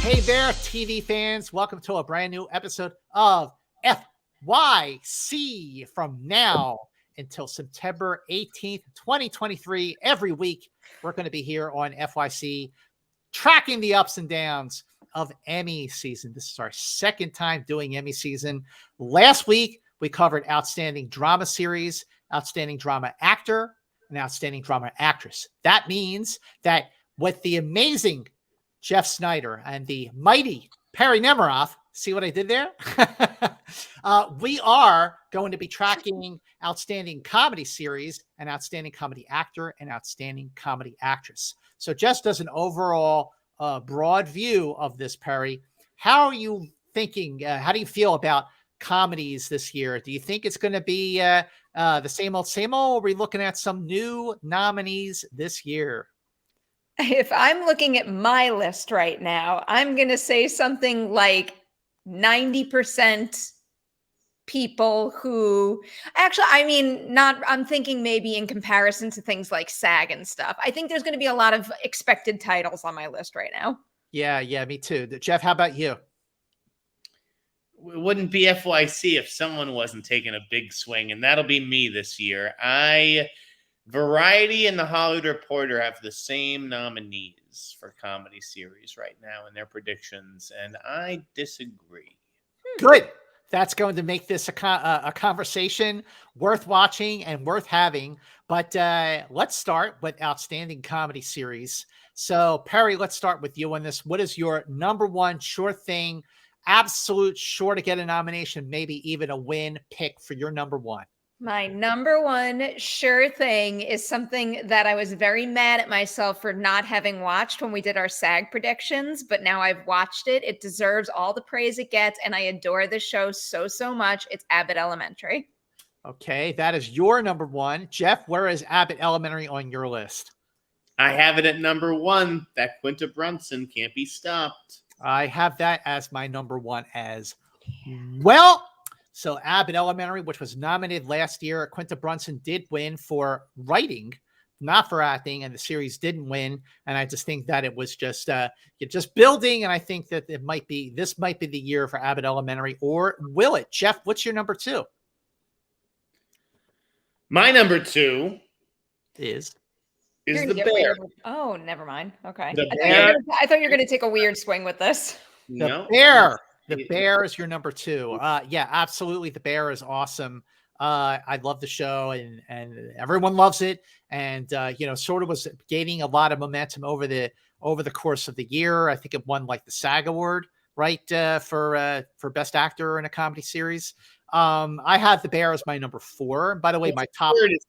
Hey there, TV fans. Welcome to a brand new episode of FYC from now until September 18th, 2023. Every week, we're going to be here on FYC tracking the ups and downs of Emmy season. This is our second time doing Emmy season. Last week, we covered Outstanding Drama Series, Outstanding Drama Actor, and Outstanding Drama Actress. That means that with the amazing Jeff Snyder and the mighty Perri Nemiroff, see what I did there? We are going to be tracking Outstanding Comedy Series and Outstanding Comedy Actor and Outstanding Comedy Actress. So just as an overall broad view of this, Perri, how are you thinking? How do you feel about comedies this year? Do you think it's going to be the same old, or are we looking at some new nominees this year? If I'm looking at my list right now, I'm going to say something like 90% people who actually, I'm thinking maybe in comparison to things like SAG and stuff. I think there's going to be a lot of expected titles on my list right now. Yeah, me too. Jeff, how about you? It wouldn't be FYC if someone wasn't taking a big swing, and that'll be me this year. Variety and The Hollywood Reporter have the same nominees for comedy series right now in their predictions, and I disagree. Good. That's going to make this a conversation worth watching and worth having. But let's start with Outstanding Comedy Series. So, Perri, let's start with you on this. What is your number one sure thing, absolute sure to get a nomination, maybe even a win pick for your number one? My number one sure thing is something that I was very mad at myself for not having watched when we did our SAG predictions, but now I've watched it. It deserves all the praise it gets, and I adore the show so much. It's Abbott Elementary. Okay, that is your number one. Jeff, where is Abbott Elementary on your list? I have it at number one. That Quinta Brunson can't be stopped. I have that as my number one as well. So Abbott Elementary, which was nominated last year, Quinta Brunson did win for writing, not for acting, and the series didn't win. And I just think that it was just building, and I think that this might be the year for Abbott Elementary, or will it? Jeff, what's your number two? My number two is The Bear. Oh, never mind. Okay. I thought you were going to take a weird swing with this. The Bear. The Bear is your number two. Yeah, absolutely. The Bear is awesome. I love the show, and everyone loves it. And sort of was gaining a lot of momentum over the course of the year. I think it won like the SAG award, right? For best actor in a comedy series. I have The Bear as my number four. By the way, my top is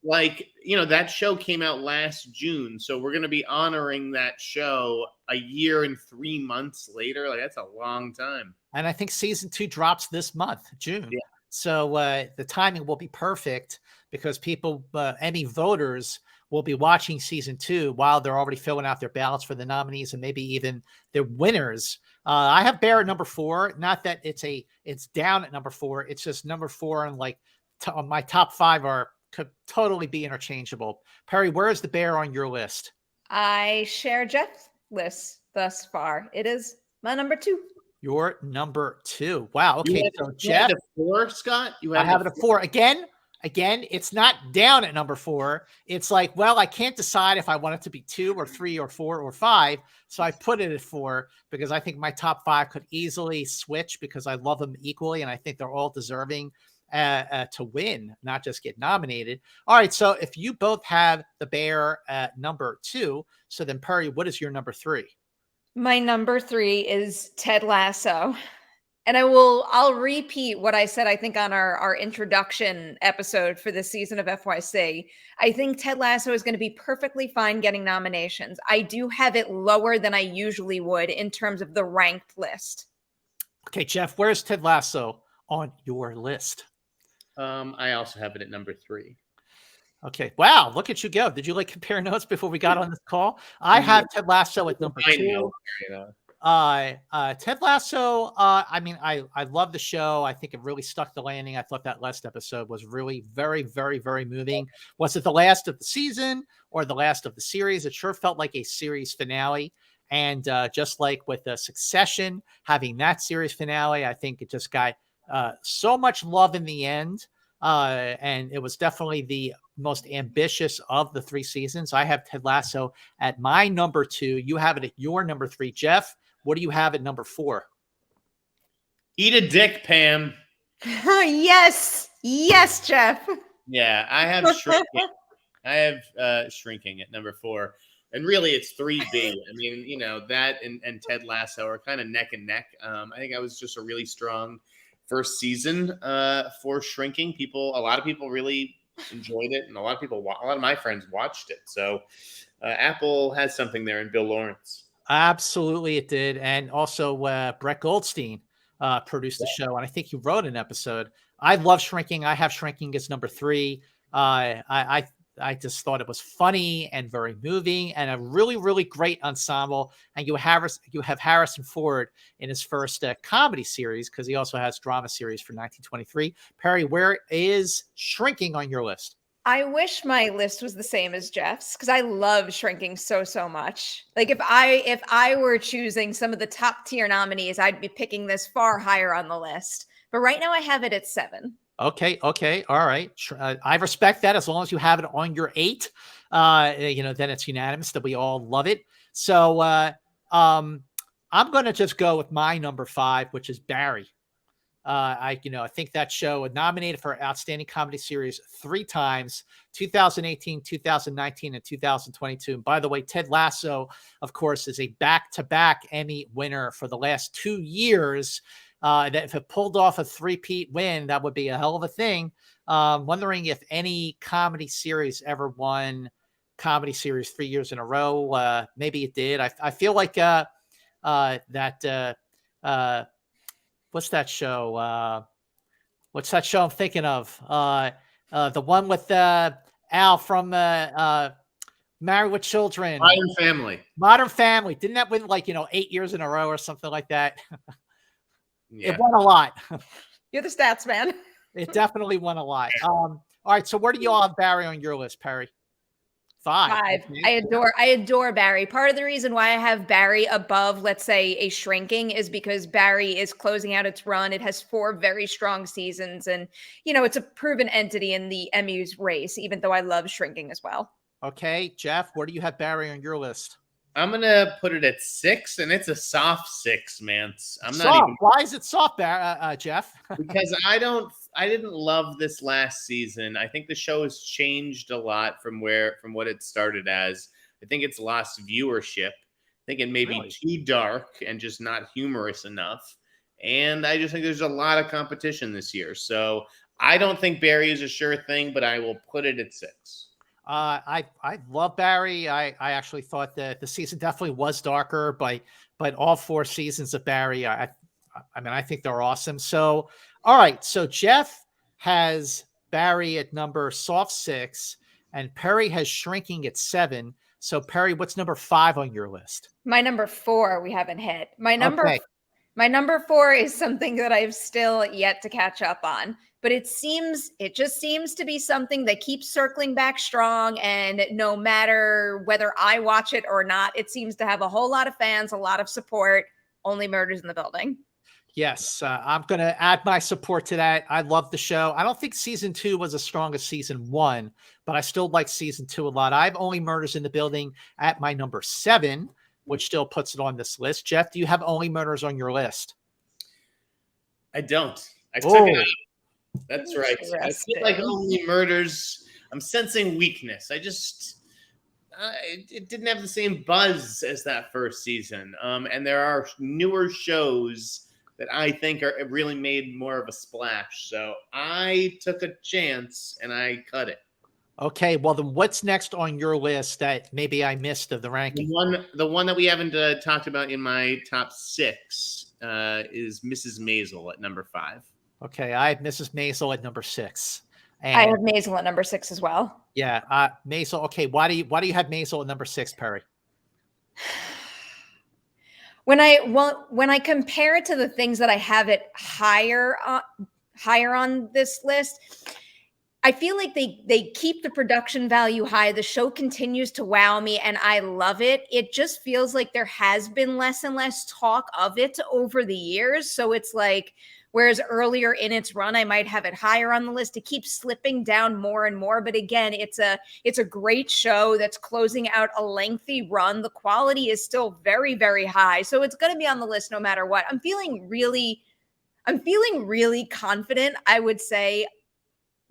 that show came out last June, so we're going to be honoring that show a year and 3 months later. Like, that's a long time. And I think season 2 drops this month, June. Yeah. So the timing will be perfect because people, Emmy voters, will be watching season 2 while they're already filling out their ballots for the nominees and maybe even their winners. I have Bear at number 4. Not that it's down at number 4. It's just number 4, and my top 5 could totally be interchangeable. Perri, where is The Bear on your list? I share Jeff's list thus far. It is my number 2. Your number 2. Wow. Okay. So Jeff, 4, Scott. I have it at 4 again. Again, it's not down at number 4. It's like, well, I can't decide if I want it to be 2 or 3 or 4 or 5. So I put it at 4 because I think my top 5 could easily switch because I love them equally. And I think they're all deserving to win, not just get nominated. All right. So if you both have The Bear at number 2, so then Perri, what is your number 3? My number 3 is Ted Lasso. And I'll repeat what I said, I think, on our introduction episode for this season of FYC. I think Ted Lasso is going to be perfectly fine getting nominations. I do have it lower than I usually would in terms of the ranked list. Okay, Jeff, where's Ted Lasso on your list? I also have it at number 3. Okay. Wow. Look at you go. Did you compare notes before we got on this call? I have Ted Lasso at number 2. Ted Lasso. I love the show. I think it really stuck the landing. I thought that last episode was really very, very, very moving. Was it the last of the season or the last of the series? It sure felt like a series finale. And just like with Succession, having that series finale, I think it just got so much love in the end. And it was definitely the most ambitious of the 3 seasons. I have Ted Lasso at my number 2. You have it at your number 3. Jeff, what do you have at number 4? Eat a dick, Pam. Yes. Yes, Jeff. Yeah, I have Shrinking. I have Shrinking at number 4. And really, it's 3B. I mean, you know, that and Ted Lasso are kind of neck and neck. I think I was just a really strong first season for Shrinking. A lot of people really enjoyed it, and a lot of my friends watched it. So Apple has something there in Bill Lawrence. Absolutely, it did. And also, Brett Goldstein produced the show, and I think he wrote an episode. I love Shrinking. I have Shrinking as number 3. I just thought it was funny and very moving, and a really, really great ensemble. And you have Harrison Ford in his first comedy series, because he also has drama series for 1923. Perri, where is Shrinking on your list? I wish my list was the same as Jeff's, because I love Shrinking so much. Like if I were choosing some of the top tier nominees, I'd be picking this far higher on the list. But right now I have it at 7. Okay. All right. I respect that, as long as you have it on your 8. Then it's unanimous that we all love it. So I'm going to just go with my number 5, which is Barry. I think that show was nominated for Outstanding Comedy Series 3 times, 2018, 2019, and 2022. And by the way, Ted Lasso, of course, is a back-to-back Emmy winner for the last 2 years. That if it pulled off a 3-peat win, that would be a hell of a thing. Wondering if any comedy series ever won comedy series 3 years in a row. Maybe it did. I feel like what's that show? What's that show I'm thinking of? The one with Al from Married with Children. Modern Family. Didn't that win 8 years in a row or something like that? Yeah. It won a lot. You're the stats man. It definitely won a lot. All right. So where do you all have Barry on your list, Perri? 5. 5. Okay. I adore Barry. Part of the reason why I have Barry above, let's say, a Shrinking is because Barry is closing out its run. It has 4 very strong seasons, and it's a proven entity in the Emmys race, even though I love Shrinking as well. Okay, Jeff, where do you have Barry on your list? I'm gonna put it at 6, and it's a soft 6, man. Why is it soft, Jeff? Because I didn't love this last season. I think the show has changed a lot from what it started as. I think it's lost viewership. I think it may be too dark and just not humorous enough. And I just think there's a lot of competition this year. So I don't think Barry is a sure thing, but I will put it at 6. I love Barry. I actually thought that the season definitely was darker, but all 4 seasons of Barry, I think they're awesome. So, all right. So Jeff has Barry at number soft 6, and Perri has Shrinking at 7. So Perri, what's number 5 on your list? My number 4 we haven't hit. My number 4 is something that I've still yet to catch up on. But it just seems to be something that keeps circling back strong. And no matter whether I watch it or not, it seems to have a whole lot of fans, a lot of support. Only Murders in the Building. Yes, I'm going to add my support to that. I love the show. I don't think season 2 was as strong as season 1, but I still like season 2 a lot. I have Only Murders in the Building at my number 7, which still puts it on this list. Jeff, do you have Only Murders on your list? I don't. I took it out. That's right. I feel like Only Murders, I'm sensing weakness. It didn't have the same buzz as that first season. And there are newer shows that I think are really made more of a splash. So I took a chance and I cut it. Okay, well then what's next on your list that maybe I missed of the ranking? The one that we haven't talked about in my top 6 is Mrs. Maisel at number 5. Okay, I have Mrs. Maisel at number 6. And I have Maisel at number 6 as well. Yeah, Maisel. Okay, why do you have Maisel at number 6, Perri? When I compare it to the things that I have it higher on this list, I feel like they keep the production value high. The show continues to wow me, and I love it. It just feels like there has been less and less talk of it over the years. So it's like, whereas earlier in its run, I might have it higher on the list, it keeps slipping down more and more. But again, it's a great show that's closing out a lengthy run. The quality is still very, very high. So it's going to be on the list no matter what. I'm feeling really confident, I would say,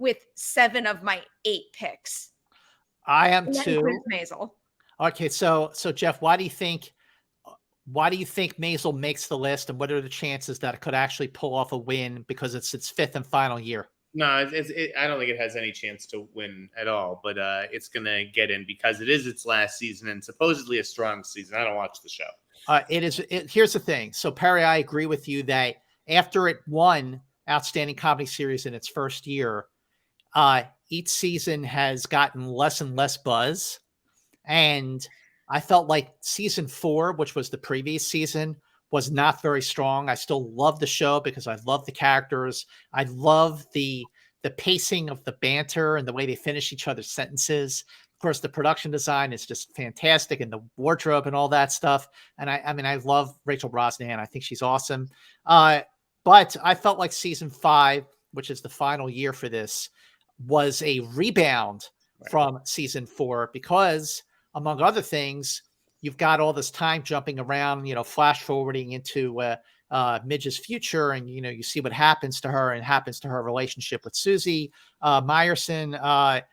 with 7 of my 8 picks. I am And that too. includes Maisel. Okay, so Jeff, why do you think Maisel makes the list, and what are the chances that it could actually pull off a win because it's its 5th and final year? No, I don't think it has any chance to win at all, but it's going to get in because it is its last season and supposedly a strong season. I don't watch the show. Here's the thing. So Perri, I agree with you that after it won Outstanding Comedy Series in its first year, each season has gotten less and less buzz. And I felt like season 4, which was the previous season, was not very strong. I still love the show because I love the characters. I love the pacing of the banter and the way they finish each other's sentences. Of course, the production design is just fantastic, and the wardrobe and all that stuff. And I love Rachel Brosnahan. I think she's awesome. But I felt like season 5, which is the final year for this, was a rebound from season 4 because, among other things, you've got all this time jumping around, flash forwarding into Midge's future, and you see what happens to her and happens to her relationship with Susie Meyerson,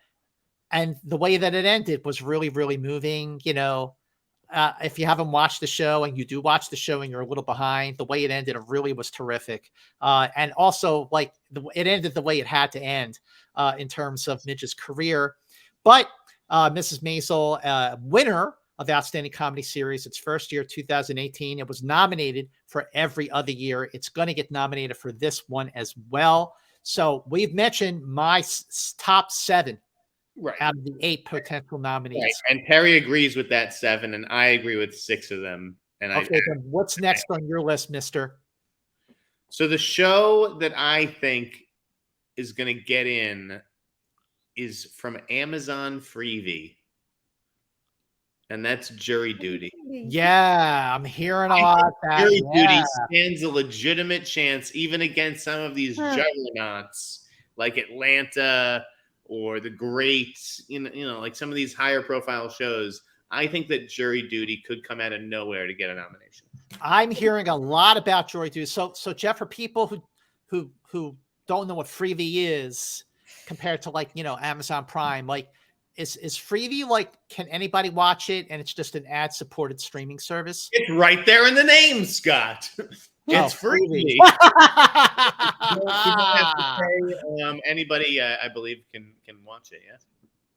and the way that it ended was really, really moving. If you haven't watched the show, and you do watch the show and you're a little behind, the way it ended, it really was terrific. And also, like, it ended the way it had to end in terms of Midge's career. But Mrs. Maisel, winner of Outstanding Comedy Series, its first year, 2018. It was nominated for every other year. It's going to get nominated for this one as well. So we've mentioned my top 7 out of the 8 potential nominees. Right. And Perri agrees with that 7, and I agree with 6 of them. And okay, then what's next on your list, mister? So the show that I think is going to get in is from Amazon Freevee, and that's Jury Duty. Yeah, I'm hearing a lot of that. Jury Duty stands a legitimate chance, even against some of these juggernauts like Atlanta or The Great, like some of these higher profile shows. I think that Jury Duty could come out of nowhere to get a nomination. I'm hearing a lot about Jury Duty. So Jeff, for people who don't know what Freevee is compared to, like, Amazon Prime, like, is Freevee, like, can anybody watch it and it's just an ad-supported streaming service? It's right there in the name, Scott. It's Freevee. Anybody, I believe, can watch it. Yes.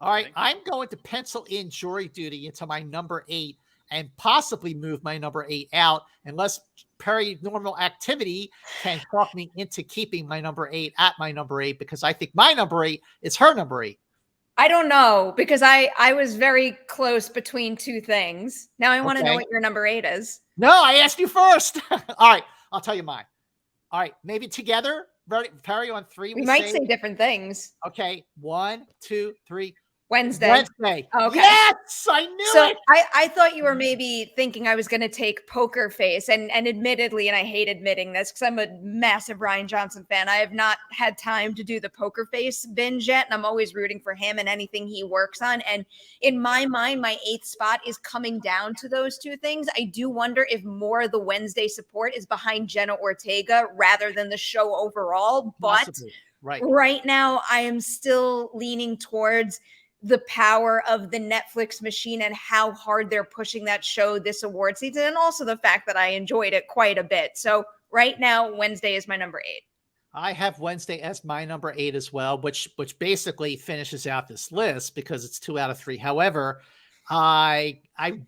All right, I'm going to pencil in Jury Duty into my number 8 and possibly move my number 8 out, unless Perri Normal Activity can talk me into keeping my number 8 at my number 8, because I think my number 8 is her number 8. I don't know, because I was very close between 2 things. Now I want to know what your number 8 is. No, I asked you first. All right, I'll tell you mine. All right, maybe together, Perri, on 3. We might say different things. Okay, 1, 2, 3. Wednesday. Okay. Yes, I knew it. I thought you were maybe thinking I was going to take Poker Face, and admittedly, and I hate admitting this because I'm a massive Rian Johnson fan, I have not had time to do the Poker Face binge yet, and I'm always rooting for him and anything he works on. And in my mind, my 8th spot is coming down to those 2 things. I do wonder if more of the Wednesday support is behind Jenna Ortega rather than the show overall. But right now, I am still leaning towards the power of the Netflix machine and how hard they're pushing that show this award season, and also the fact that I enjoyed it quite a bit. So right now, Wednesday is my number 8. I have Wednesday as my number 8 as well, which basically finishes out this list because it's 2 out of 3. However, I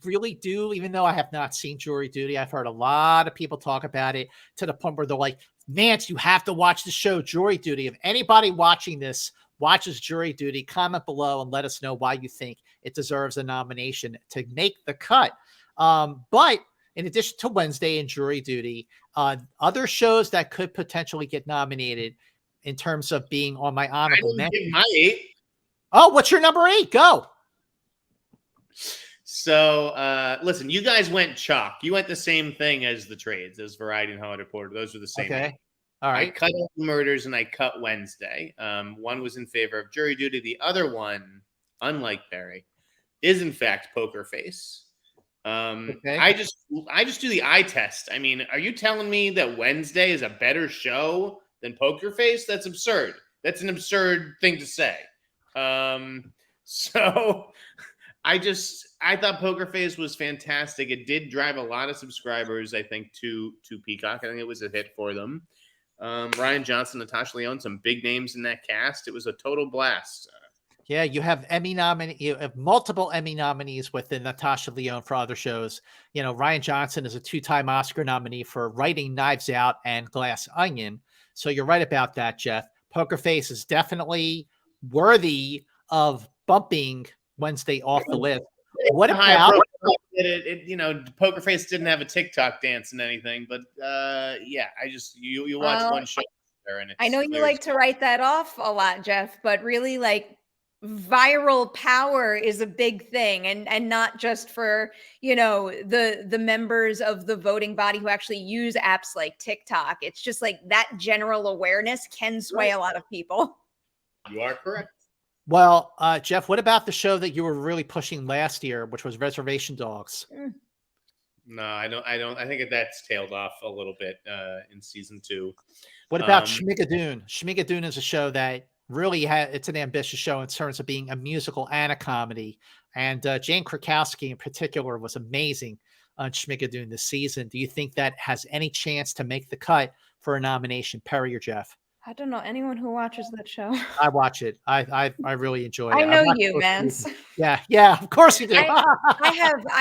really do, even though I have not seen Jury Duty, I've heard a lot of people talk about it to the point where they're like, Nance, you have to watch the show Jury Duty. If anybody watching this watches Jury Duty, comment below and let us know why you think it deserves a nomination to make the cut. But in addition to Wednesday and Jury Duty, other shows that could potentially get nominated, in terms of being on my I honorable didn't mention. give my 8. Oh, what's your number 8? Go. So, listen, you guys went chalk. You went the same thing as the trades, as Variety and Hollywood Reporter. Those were the same. Okay. All I right. cut out the murders and I cut Wednesday. One was in favor of Jury Duty. The other one, unlike Perri, is in fact Poker Face. Okay. I just do the eye test. I mean, are you telling me that Wednesday is a better show than Poker Face? That's absurd. That's an absurd thing to say. So I thought Poker Face was fantastic. It did drive a lot of subscribers, I think, to Peacock. I think it was a hit for them. Ryan Johnson, Natasha Lyonne, some big names in that cast. It was a total blast. Yeah, you have you have multiple Emmy nominees within Natasha Lyonne for other shows. You know, Ryan Johnson is a 2-time Oscar nominee for writing Knives Out and Glass Onion. So you're right about that, Jeff. Poker Face is definitely worthy of bumping Wednesday off the list. What about Poker Face didn't have a TikTok dance and anything, but yeah, you watch one show there and I know you like to write that off a lot, Jeff, but really, like, viral power is a big thing, and not just for, the members of the voting body who actually use apps like TikTok. It's just like that general awareness can sway a lot of people. You are correct. Well, Jeff, what about the show that you were really pushing last year, which was Reservation Dogs? No, I don't. I think that's tailed off a little bit in season 2. What about Schmigadoon? Schmigadoon is a show that really it's an ambitious show in terms of being a musical and a comedy. And Jane Krakowski in particular was amazing on Schmigadoon this season. Do you think that has any chance to make the cut for a nomination, Perri or Jeff? I don't know anyone who watches that show. I watch it. I really enjoy it. I know you, Mance. Yeah, of course you do. I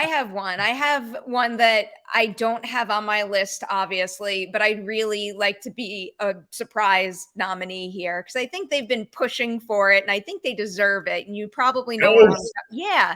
have one. I have one that I don't have on my list, obviously, but I'd really like to be a surprise nominee here because I think they've been pushing for it and I think they deserve it. And you probably know what I'm talking. Yeah,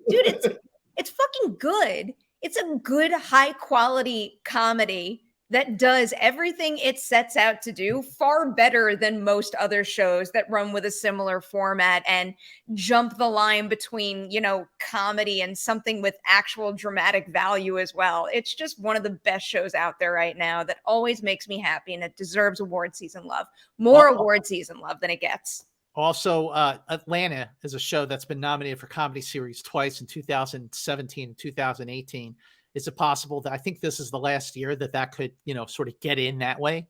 dude, it's fucking good. It's a good, high quality comedy that does everything it sets out to do far better than most other shows that run with a similar format and jump the line between, comedy and something with actual dramatic value as well. It's just one of the best shows out there right now that always makes me happy, and it deserves award season love. More award season love than it gets. Also, Atlanta is a show that's been nominated for Comedy Series twice in 2017 and 2018. Is it possible that I think this is the last year that could, sort of get in that way?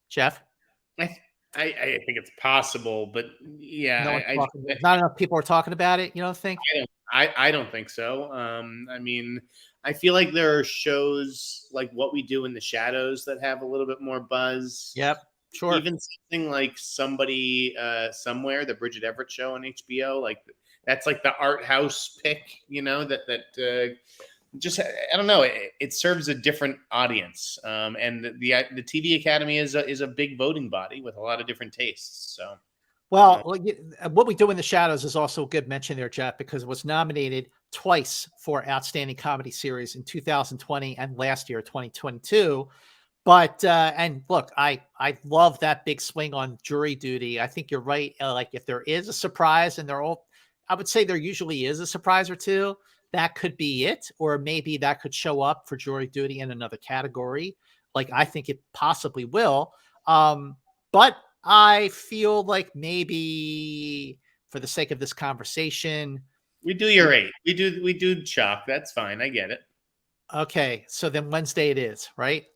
Jeff? I think it's possible, but yeah, not enough people are talking about it. You don't think? I don't think so. I mean, I feel like there are shows like What We Do in the Shadows that have a little bit more buzz. Yep, sure. Even something like Somebody Somewhere, the Bridget Everett show on HBO, like that's like the art house pick, that just, I don't know. It serves a different audience, and the TV Academy is a big voting body with a lot of different tastes. So, well, What We Do in the Shadows is also a good mention there, Jeff, because it was nominated twice for Outstanding Comedy Series in 2020 and last year, 2022. But and look, I love that big swing on Jury Duty. I think you're right. Like if there is a surprise, and I would say there usually is a surprise or two. That could be it, or maybe that could show up for Jury Duty in another category. Like I think it possibly will. But I feel like maybe for the sake of this conversation, we do your 8. We do chalk. That's fine. I get it. Okay, so then Wednesday it is, right?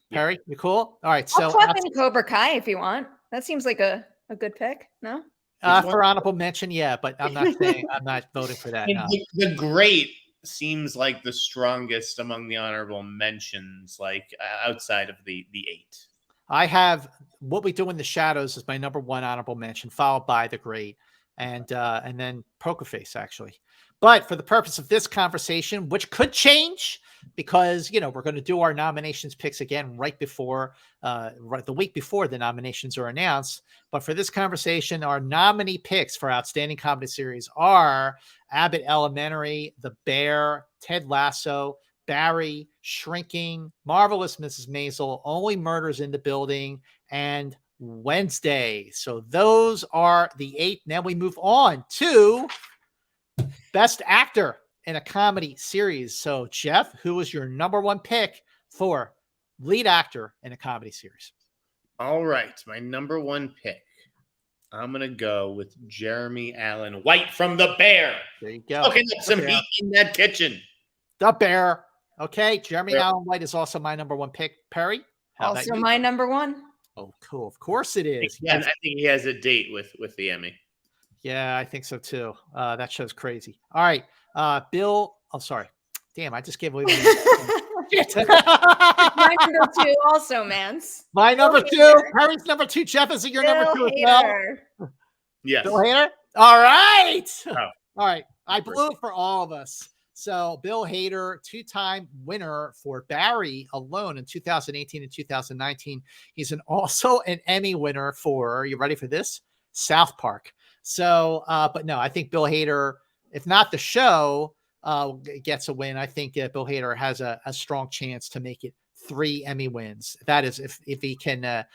Yeah. Perri, you cool? All right. I'll swap in Cobra Kai if you want. That seems like a good pick. No. For honorable mention, yeah, but I'm not saying I'm not voting for that. No. The Great seems like the strongest among the honorable mentions, like outside of the 8. I have What We Do in the Shadows as my number 1 honorable mention, followed by The Great, and then Poker Face, actually. But for the purpose of this conversation, which could change because, we're going to do our nominations picks again right before the week before the nominations are announced. But for this conversation, our nominee picks for Outstanding Comedy Series are Abbott Elementary, The Bear, Ted Lasso, Barry, Shrinking, Marvelous Mrs. Maisel, Only Murders in the Building, and Wednesday. So those are the 8. Now we move on to Best Actor in a Comedy Series. So Jeff, who was your number 1 pick for lead actor in a comedy series? All right, my number 1 pick. I'm going to go with Jeremy Allen White from The Bear. There you go. Cooking up some heat in that kitchen. The Bear. Okay, Jeremy Allen White is also my number 1 pick. Perry? Also my number 1. Oh, cool. Of course it is. Yeah, I think he has a date with the Emmy. Yeah, I think so too. That show's crazy. All right. Bill. Oh, sorry. Damn, I just gave away My number 2 also, Mance. My number 2. Perry's number 2. Jeff, is it your number 2 as well? Yes. Bill Hader? All right. Oh. All right. I blew it for all of us. So Bill Hader, 2-time winner for Barry alone in 2018 and 2019. He's also an Emmy winner for, are you ready for this? South Park. So, but no, I think Bill Hader, if not the show, gets a win. I think Bill Hader has a strong chance to make it 3 Emmy wins. That is if he can,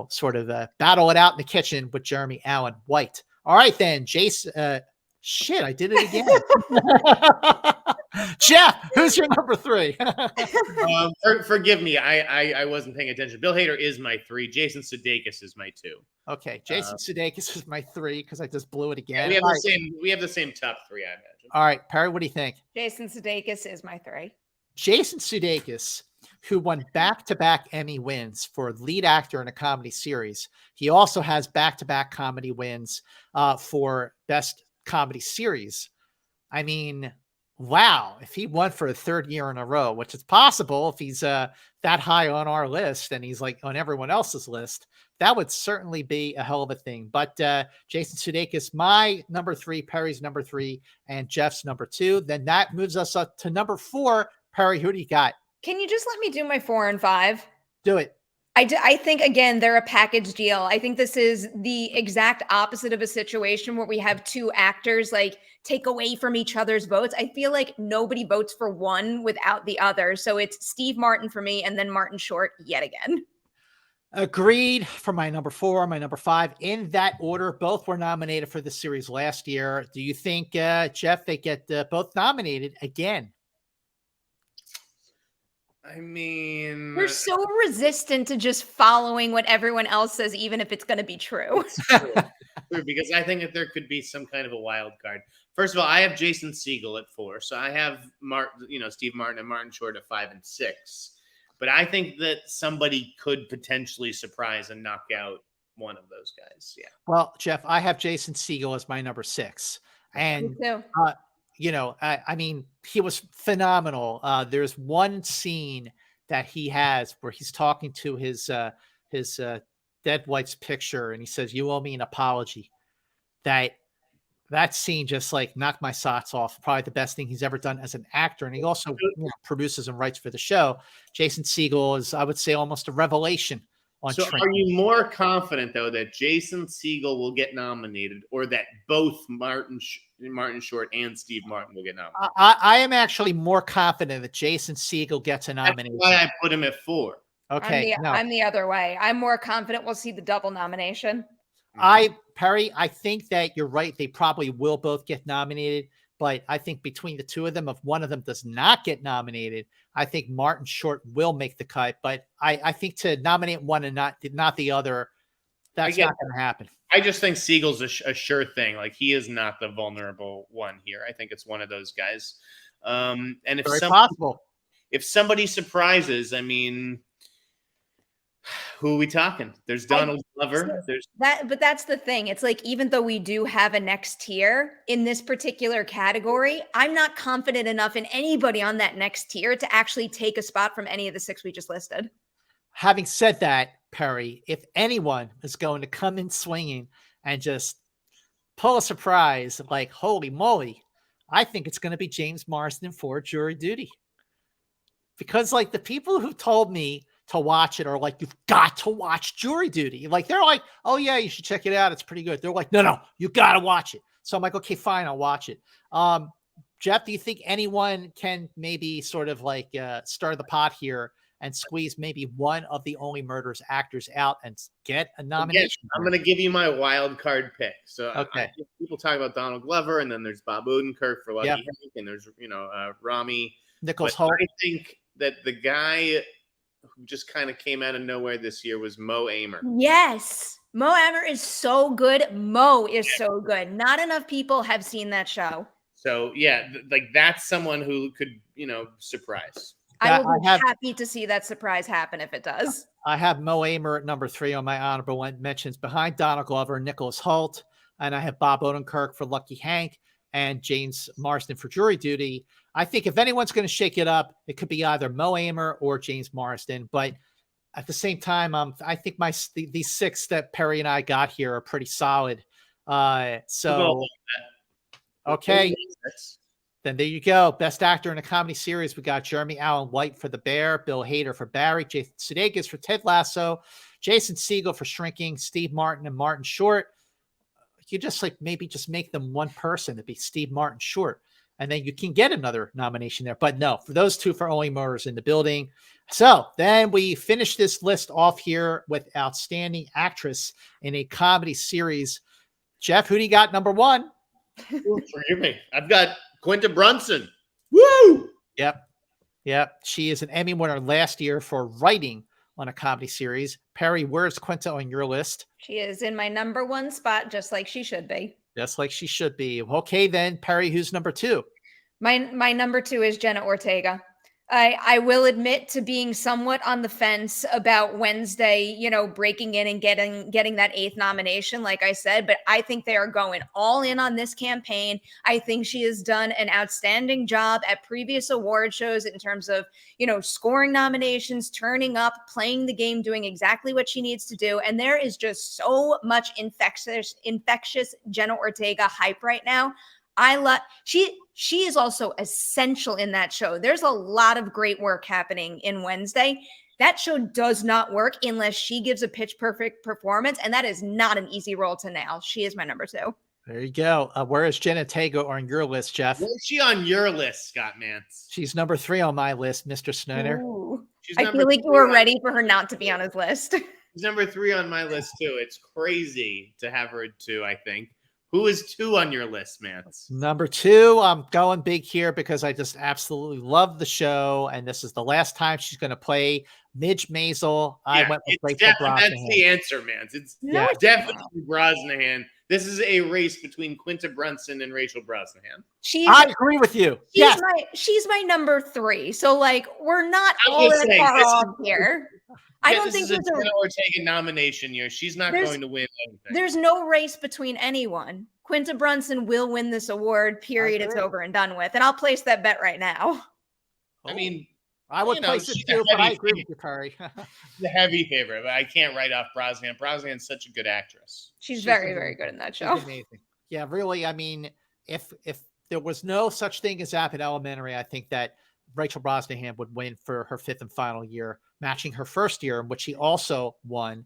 sort of battle it out in the kitchen with Jeremy Allen White. All right, then, Jason. Shit, I did it again. Jeff, who's your number 3? Forgive me, I wasn't paying attention. Bill Hader is my 3. Jason Sudeikis is my 2. Okay, Jason Sudeikis is my 3 because I just blew it again. Yeah, we have the same top 3, I imagine. All right, Perry, what do you think? Jason Sudeikis is my 3. Jason Sudeikis, who won back-to-back Emmy wins for lead actor in a comedy series. He also has back-to-back comedy wins for best comedy series. I mean, wow, if he won for a 3rd year in a row, which is possible if he's that high on our list and he's like on everyone else's list, that would certainly be a hell of a thing. But Jason Sudeikis, my number 3, Perry's number 3, and Jeff's number 2. Then that moves us up to number 4. Perry, who do you got? Can you just let me do my 4 and 5? Do it. I think, again, they're a package deal. I think this is the exact opposite of a situation where we have 2 actors like take away from each other's votes. I feel like nobody votes for one without the other. So it's Steve Martin for me and then Martin Short yet again. Agreed for my number 4, my number 5. In that order, both were nominated for the series last year. Do you think, Jeff, they get both nominated again? I mean, we're so resistant to just following what everyone else says, even if it's going to be true. True, because I think that there could be some kind of a wild card. First of all, I have Jason Segel at 4, so I have Steve Martin and Martin Short at 5 and 6. But I think that somebody could potentially surprise and knock out one of those guys. Yeah. Well, Jeff, I have Jason Segel as my number 6, and I mean, he was phenomenal. There's one scene that he has where he's talking to his dead wife's picture, and he says, "You owe me an apology." That scene just like knocked my socks off. Probably the best thing he's ever done as an actor, and he also produces and writes for the show. Jason Segel is, I would say, almost a revelation. So are you more confident, though, that Jason Segel will get nominated or that both Martin Short and Steve Martin will get nominated? I am actually more confident that Jason Segel gets a nomination. That's why I put him at 4. Okay. I'm the other way. I'm more confident we'll see the double nomination. Perry, I think that you're right. They probably will both get nominated. But I think between the 2 of them, if one of them does not get nominated, I think Martin Short will make the cut. But I think to nominate one and not the other, that's not going to happen. I just think Segel's a sure thing. Like, he is not the vulnerable one here. I think it's one of those guys. And if somebody surprises, I mean, who are we talking? There's Donald Glover. But that's the thing. It's like, even though we do have a next tier in this particular category, I'm not confident enough in anybody on that next tier to actually take a spot from any of the 6 we just listed. Having said that, Perry, if anyone is going to come in swinging and just pull a surprise, like, holy moly, I think it's going to be James Marsden for Jury Duty. Because, like, the people who told me to watch it are like, you've got to watch Jury Duty. Like, they're like, oh yeah, you should check it out. It's pretty good. They're like, no, you got to watch it. So I'm like, okay, fine, I'll watch it. Jeff, do you think anyone can maybe sort of like stir the pot here and squeeze maybe one of the Only Murders actors out and get a Again, nomination. I'm going to give you my wild card pick. So Okay. people talk about Donald Glover, and then there's Bob Odenkirk for Lucky Yep. Hank, and there's Rami. Nicholas But Hoult. I think that the guy who just kind of came out of nowhere this year was Mo Amer. Yes. Mo Amer is so good. Mo is so good. Not enough people have seen that show. So yeah, like that's someone who could, surprise. I will be happy to see that surprise happen if it does. I have Mo Amer at number 3 on my honorable mentions behind Donald Glover and Nicholas Hoult. And I have Bob Odenkirk for Lucky Hank and James Marsden for Jury Duty. I think if anyone's going to shake it up, it could be either Mo Amer or James Marsden. But at the same time, I think these 6 that Perri and I got here are pretty solid. Okay. Then there you go. Best actor in a comedy series. We got Jeremy Allen White for The Bear, Bill Hader for Barry, Jason Sudeikis for Ted Lasso, Jason Segel for Shrinking, Steve Martin and Martin Short. You just maybe make them one person to be Steve Martin Short, and then you can get another nomination there. But no, for those 2 for Only Murders in the Building. So then we finish this list off here with Outstanding Actress in a Comedy Series. Jeff, who do you got number 1? Forgive me. I've got Quinta Brunson. Woo! Yep. She is an Emmy winner last year for writing on a comedy series. Perri, where's Quinta on your list? She is in my number 1 spot, just like she should be. Just like she should be. Okay, then, Perri, who's number 2? My number 2 is Jenna Ortega. I will admit to being somewhat on the fence about Wednesday, breaking in and getting that 8th nomination, like I said, but I think they are going all in on this campaign. I think she has done an outstanding job at previous award shows in terms of, scoring nominations, turning up, playing the game, doing exactly what she needs to do. And there is just so much infectious Jenna Ortega hype right now. She is also essential in that show. There's a lot of great work happening in Wednesday. That show does not work unless she gives a pitch perfect performance, and that is not an easy role to nail. She is my number 2. There you go. Where is Jenna Ortega on your list, Jeff? Where's she on your list, Scott Mantz? She's number 3 on my list, Mr. Snyder. I feel like you were ready for her not to be on his list. She's number 3 on my list too. It's crazy to have her at 2, I think. Who is 2 on your list, Mantz? Number 2, I'm going big here because I just absolutely love the show, and this is the last time she's going to play Midge Maisel. I went with Rachel Brosnahan. That's the answer, Mantz. It's definitely Brosnahan. This is a race between Quinta Brunson and Rachel Brosnahan. I agree with you. She's my number 3. So we're not all that far off here. I don't think there's a Jenna Ortega nomination year. She's not going to win anything. There's no race between anyone. Quinta Brunson will win this award, period. It's over and done with. And I'll place that bet right now. I mean, I would place it too, but I agree with you, Perri. The heavy favorite, but I can't write off Brosnahan. Brosnahan's such a good actress. She's very, very good in that show. Amazing. Yeah, really. I mean, if there was no such thing as Abbott Elementary, I think that Rachel Brosnahan would win for her 5th and final year, matching her first year, in which she also won.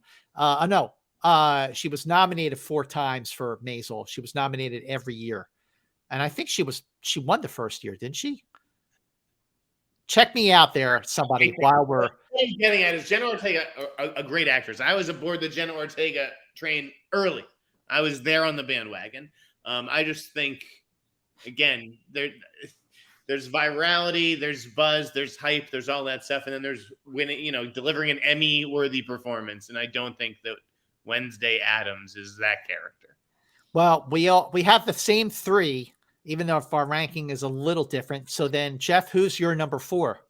She was nominated 4 times for Maisel. She was nominated every year. And I think she won the first year, didn't she? Check me out there, somebody, while we're... What I'm getting at is Jenna Ortega, a great actress. I was aboard the Jenna Ortega train early. I was there on the bandwagon. I just think, again, there's virality, there's buzz, there's hype, there's all that stuff, and then there's winning, delivering an Emmy-worthy performance. And I don't think that Wednesday Addams is that character. Well, we have the same 3, even though our ranking is a little different. So then, Jeff, who's your number 4?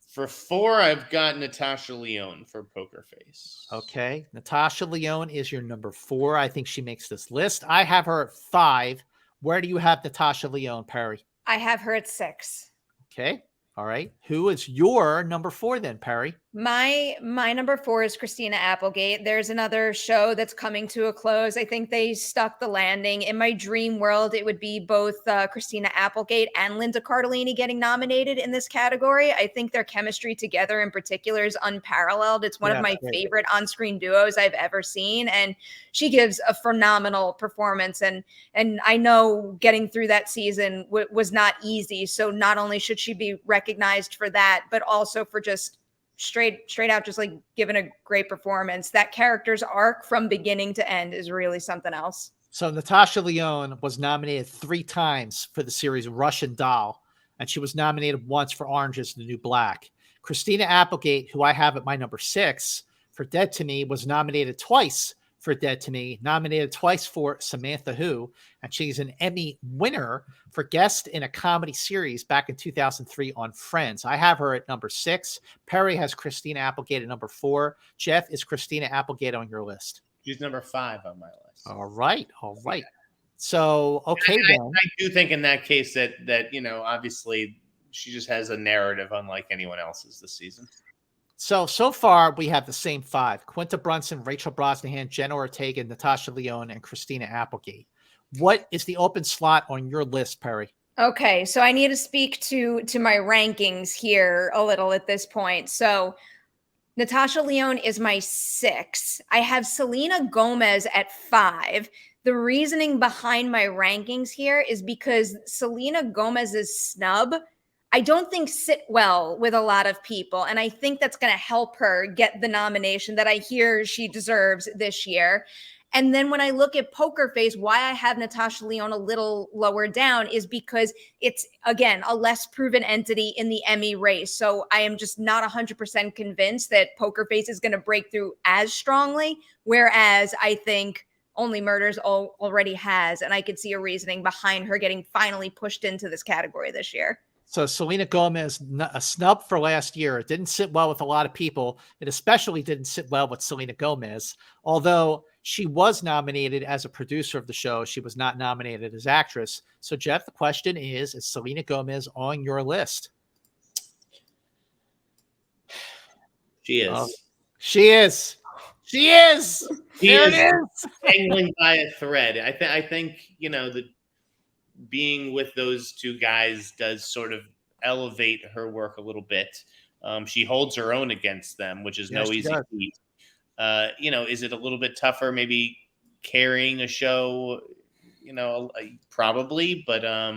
For 4, I've got Natasha Lyonne for Poker Face. Okay, Natasha Lyonne is your number 4. I think she makes this list. I have her at 5. Where do you have Natasha Lyonne, Perri? I have her at 6. Okay. All right. Who is your number 4 then, Perri? My number 4 is Christina Applegate. There's another show that's coming to a close. I think they stuck the landing. In my dream world, it would be both Christina Applegate and Linda Cardellini getting nominated in this category. I think their chemistry together in particular is unparalleled. It's one of my favorite on-screen duos I've ever seen, and she gives a phenomenal performance. And I know getting through that season was not easy. So not only should she be recognized for that, but also for just straight out just like giving a great performance. That character's arc from beginning to end is really something else. So Natasha Lyonne was nominated 3 times for the series Russian Doll, and she was nominated once for Orange is the New Black. Christina Applegate, who I have at my number 6 for Dead to Me, was nominated twice for Dead to Me, nominated twice for Samantha Who, and she's an Emmy winner for guest in a comedy series back in 2003 on Friends. I have her at number 6. Perri has Christina Applegate at number 4. Jeff, is Christina Applegate on your list? She's number 5 on my list. All right. So, okay, then. I do think in that case that obviously she just has a narrative unlike anyone else's this season. So far, we have the same 5: Quinta Brunson, Rachel Brosnahan, Jenna Ortega, Natasha Lyonne, and Christina Applegate. What is the open slot on your list, Perri? Okay, so I need to speak to my rankings here a little at this point. So Natasha Lyonne is my 6. I have Selena Gomez at 5. The reasoning behind my rankings here is because Selena Gomez's snub, I don't think sit well with a lot of people. And I think that's going to help her get the nomination that I hear she deserves this year. And then when I look at Poker Face, why I have Natasha Lyonne a little lower down is because it's, again, a less proven entity in the Emmy race. So I am just not 100% convinced that Poker Face is going to break through as strongly, whereas I think Only Murders already has. And I could see a reasoning behind her getting finally pushed into this category this year. So Selena Gomez, a snub for last year. It didn't sit well with a lot of people. It especially didn't sit well with Selena Gomez, although she was nominated as a producer of the show. She was not nominated as actress. So, Jeff, the question is Selena Gomez on your list? She is. She is. She is. There it is. Dangling by a thread. I think, the being with those 2 guys does sort of elevate her work a little bit. She holds her own against them, which is no easy feat. Is it a little bit tougher maybe carrying a show? Probably, but I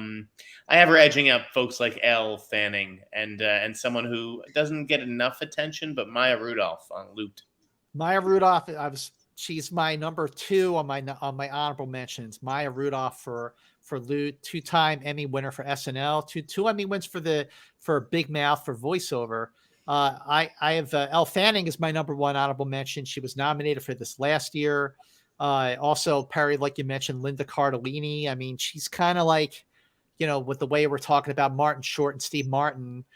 have her edging out folks like Elle Fanning and someone who doesn't get enough attention, but Maya Rudolph on Looped. Maya Rudolph, she's my number 2 on my honorable mentions. Maya Rudolph for Loot, 2-time Emmy winner for SNL, two Emmy wins for Big Mouth for voiceover. I have Elle Fanning is my number 1 honorable mention. She was nominated for this last year. Also, Perri, like you mentioned, Linda Cardellini. I mean, she's kind of like, with the way we're talking about Martin Short and Steve Martin,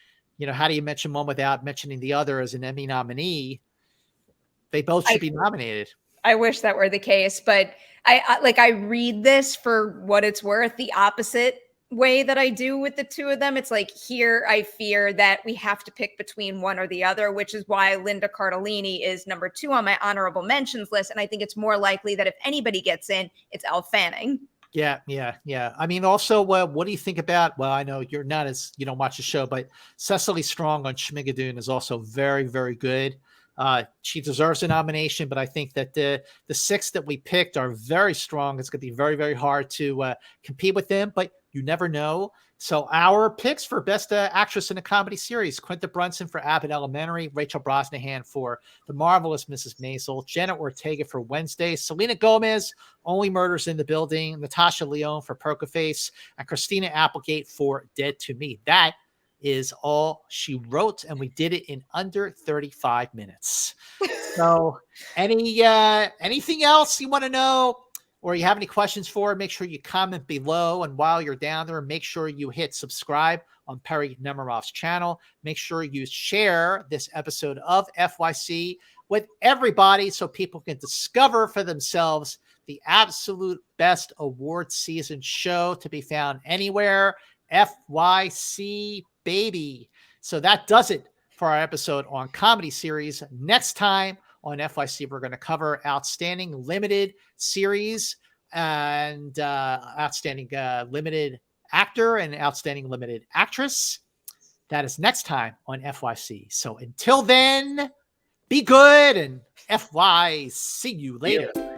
how do you mention one without mentioning the other as an Emmy nominee? They both should be nominated. I wish that were the case, but I read this for what it's worth, the opposite way that I do with the 2 of them. It's like here I fear that we have to pick between one or the other, which is why Linda Cardellini is number 2 on my honorable mentions list. And I think it's more likely that if anybody gets in, it's Elle Fanning. Yeah. I mean, also, what do you think about, well, I know you don't watch the show, but Cecily Strong on Schmigadoon is also very, very good. She deserves a nomination, but I think that the 6 that we picked are very strong. It's going to be very, very hard to compete with them, but you never know. So our picks for Best Actress in a Comedy Series: Quinta Brunson for Abbott Elementary, Rachel Brosnahan for The Marvelous Mrs. Maisel, Jenna Ortega for Wednesday, Selena Gomez, Only Murders in the Building, Natasha Lyonne for Poker Face, and Christina Applegate for Dead to Me. That is all she wrote, and we did it in under 35 minutes. So anything else you want to know or you have any questions for, make sure you comment below. And while you're down there, make sure you hit subscribe on Perri Nemiroff's channel. Make sure you share this episode of FYC with everybody so people can discover for themselves the absolute best award season show to be found anywhere. FYC, baby. So that does it for our episode on comedy series. Next time on FYC, we're going to cover outstanding limited series and outstanding limited actor and outstanding limited actress. That is next time on FYC. So until then, be good and FY. See you later. Yeah.